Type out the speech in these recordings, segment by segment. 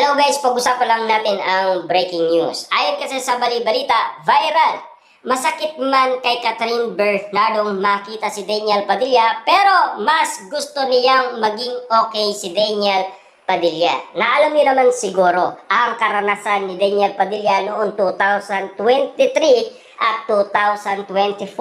Now guys, pag-usapan lang natin ang breaking news. Ayon kasi sa bali-balita, viral. Masakit man kay Catherine Bernardong makita si Daniel Padilla, pero mas gusto niyang maging okay si Daniel Padilla. Na alam niyo naman siguro ang karanasan ni Daniel Padilla noong 2023 at 2024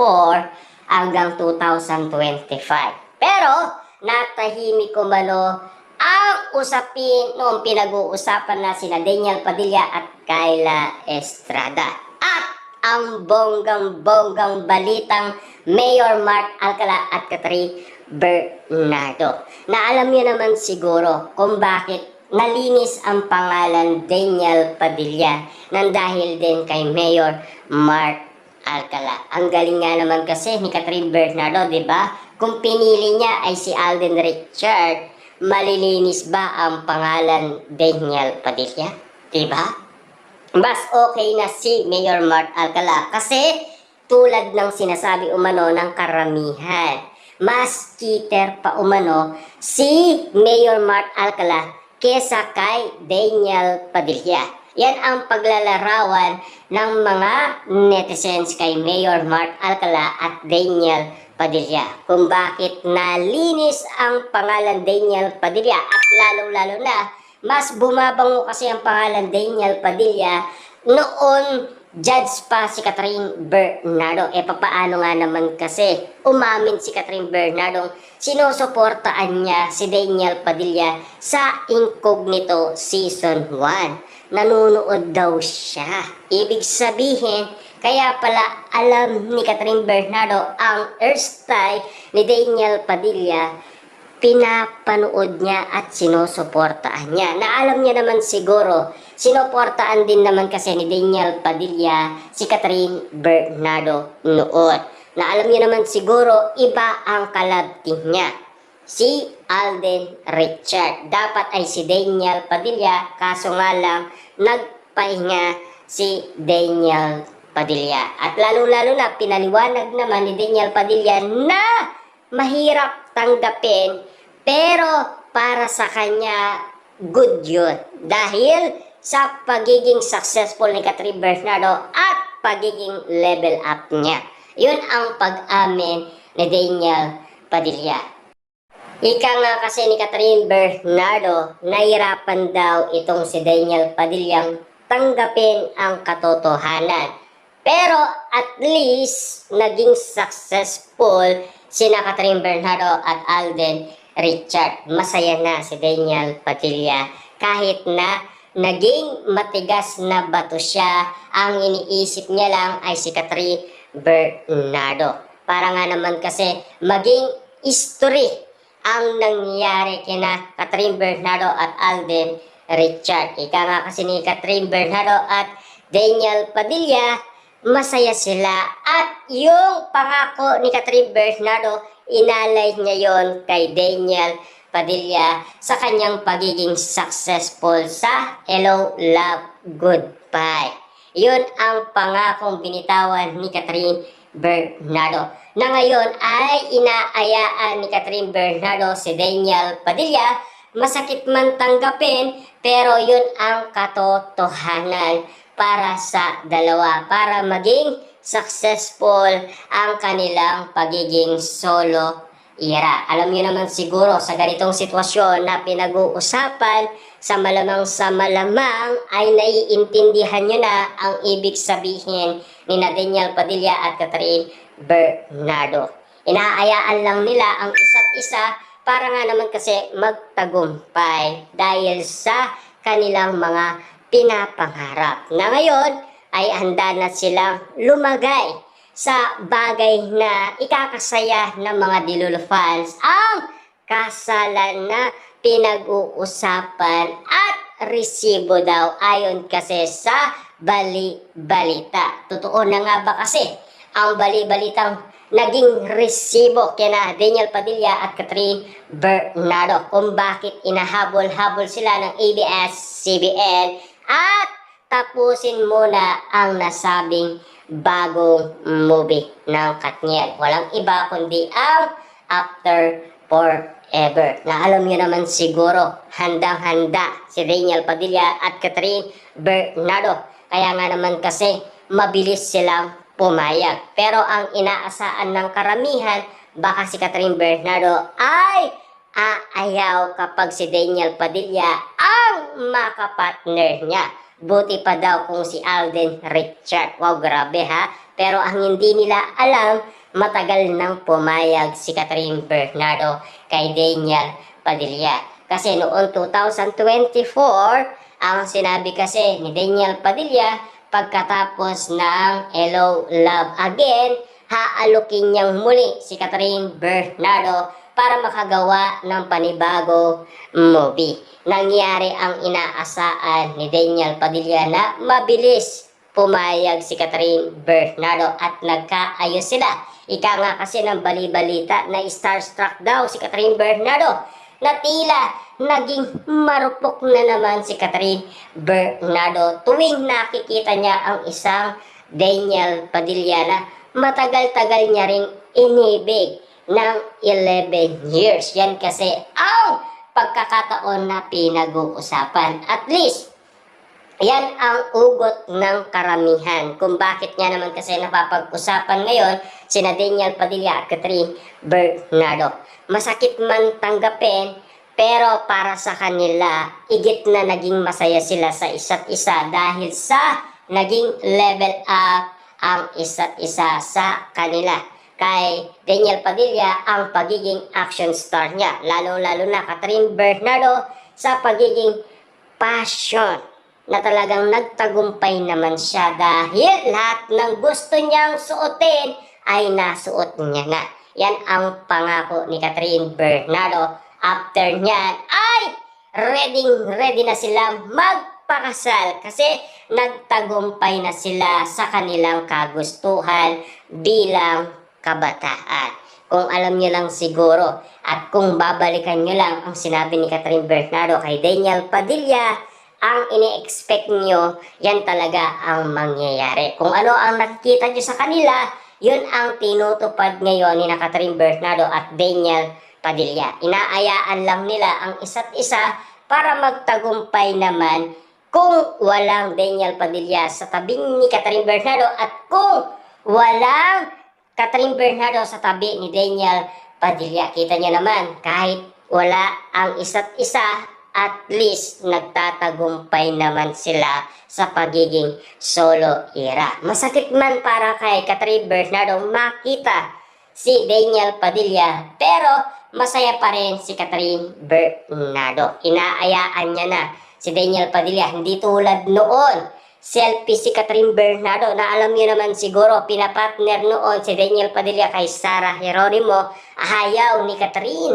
hanggang 2025. Pero natahimik umano ang usapin noong pinag-uusapan na sina Daniel Padilla at Kyla Estrada. At ang bonggang-bonggang balitang Mayor Mark Alcala at Catherine Bernardo. Na alam niyo naman siguro kung bakit nalinis ang pangalan Daniel Padilla nang dahil din kay Mayor Mark Alcala. Ang galing nga naman kasi ni Catherine Bernardo, di ba? Kung pinili niya ay si Alden Richard, malilinis ba ang pangalan Daniel Padilla? Diba? Mas okay na si Mayor Mark Alcala kasi tulad ng sinasabi umano ng karamihan, mas cheater pa umano si Mayor Mark Alcala kesa kay Daniel Padilla. Yan ang paglalarawan ng mga netizens kay Mayor Mark Alcala at Daniel Padilla. Kung bakit nalinis ang pangalan Daniel Padilla at lalong-lalo na mas bumabango kasi ang pangalan Daniel Padilla noon judge pa si Catherine Bernardo. Papaano nga naman kasi umamin si Catherine Bernardo sinusuportaan niya si Daniel Padilla sa Incognito Season 1. Nanonood daw siya. Ibig sabihin, kaya pala alam ni Catherine Bernardo ang hairstyle ni Daniel Padilla, pinapanood niya at sinusuportaan niya. Na alam niya naman siguro, sinuportaan din naman kasi ni Daniel Padilla si Catherine Bernardo noon. Na alam niya naman siguro, iba ang kalab team niya. Si Alden Richard. Dapat ay si Daniel Padilla, kaso nga lang nagpahinga si Daniel Padilla. At lalo-lalo na pinaliwanag naman ni Daniel Padilla na mahirap tanggapin, pero para sa kanya good yun. Dahil sa pagiging successful ni Catherine Bernardo at pagiging level up niya. Yun ang pag-amin ni Daniel Padilla. Ika nga kasi ni Catherine Bernardo, nahirapan daw itong si Daniel Padillang tanggapin ang katotohanan. Pero at least naging successful sina Catherine Bernardo at Alden Richard. Masaya na si Daniel Padilla kahit na naging matigas na bato siya, ang iniisip niya lang ay si Catherine Bernardo. Para nga naman kasi maging history ang nangyayari kina Catherine Bernardo at Alden Richard. Ika nga kasi ni Catherine Bernardo at Daniel Padilla, masaya sila. At yung pangako ni Catherine Bernardo, inalay niya yon kay Daniel Padilla sa kanyang pagiging successful sa Hello, Love, Goodbye. Yun ang pangakong binitawan ni Catherine Bernardo. Na ngayon ay inaayaan ni Catherine Bernardo si Daniel Padilla. Masakit man tanggapin, pero yun ang katotohanan para sa dalawa, para maging successful ang kanilang pagiging solo era. Alam niyo naman siguro sa ganitong sitwasyon na pinag-uusapan, sa malamang ay naiintindihan nyo na ang ibig sabihin ni Daniel Padilla at Catherine Bernardo. Inaayaan lang nila ang isa't isa para nga naman kasi magtagumpay dahil sa kanilang mga pinapangarap. Na ngayon ay handa na silang lumagay sa bagay na ikakasaya ng mga Dilulo fans, ang kasalan na pinag-uusapan at resibo daw ayon kasi sa bali-balita. Totoo na nga ba kasi ang bali-balitang naging resibo kina Daniel Padilla at Catherine Bernardo kung bakit inahabol-habol sila ng ABS-CBN at tapusin muna ang nasabing bagong movie ng Katniel. Walang iba kundi ang After Forever. ever. Na alam niyo naman siguro, handang-handa si Daniel Padilla at Catherine Bernardo. Kaya nga naman kasi, mabilis silang pumayag. Pero ang inaasaan ng karamihan, baka si Catherine Bernardo ay aayaw kapag si Daniel Padilla ang makapartner niya. Buti pa daw kung si Alden Richard. Wow, grabe ha. Pero ang hindi nila alam, matagal nang pumayag si Catherine Bernardo kay Daniel Padilla. Kasi noong 2024, ang sinabi kasi ni Daniel Padilla, pagkatapos ng Hello Love Again, haalukin niyang muli si Catherine Bernardo para makagawa ng panibago movie. Nangyari ang inaasaan ni Daniel Padilla na mabilis pumayag si Catherine Bernardo at nagkaayos sila. Ika nga kasi ng bali-balita na starstruck daw si Catherine Bernardo na tila naging marupok na naman si Catherine Bernardo tuwing nakikita niya ang isang Daniel Padilla na matagal-tagal niya ring inibig ng 11 years. Yan kasi ang pagkakataon na pinag-uusapan. At least, yan ang ugot ng karamihan kung bakit nga naman kasi napapag-usapan ngayon sina Daniel Padilla at Catherine Bernardo. Masakit man tanggapin, pero para sa kanila, igit na naging masaya sila sa isa't isa dahil sa naging level up ang isa't isa sa kanila. Kay Daniel Padilla ang pagiging action star niya, lalo-lalo na Catherine Bernardo sa pagiging passion na talagang nagtagumpay naman siya dahil lahat ng gusto niyang suotin ay nasuot niya na. Yan ang pangako ni Catherine Bernardo. After niyan ay ready na silang magpakasal kasi nagtagumpay na sila sa kanilang kagustuhan bilang kabataan. Kung alam niyo lang siguro at kung babalikan niyo lang ang sinabi ni Catherine Bernardo kay Daniel Padilla, ang ini-expect niyo, yan talaga ang mangyayari. Kung ano ang nakikita niyo sa kanila, yun ang tinutupad ngayon ni Catherine Bernardo at Daniel Padilla. Inaayaan lang nila ang isa't isa para magtagumpay naman kung walang Daniel Padilla sa tabing ni Catherine Bernardo at kung walang Catherine Bernardo sa tabi ni Daniel Padilla. Kita niyo naman, kahit wala ang isa't isa, at least nagtatagumpay naman sila sa pagiging solo era. Masakit man para kay Catherine Bernardo makita si Daniel Padilla, pero masaya pa rin si Catherine Bernardo. Inaayaan niya na si Daniel Padilla, hindi tulad noon. Selfie si Catherine Bernardo na alam niyo naman siguro pinapartner noon si Daniel Padilla kay Sarah Geronimo. Ayaw ni Catherine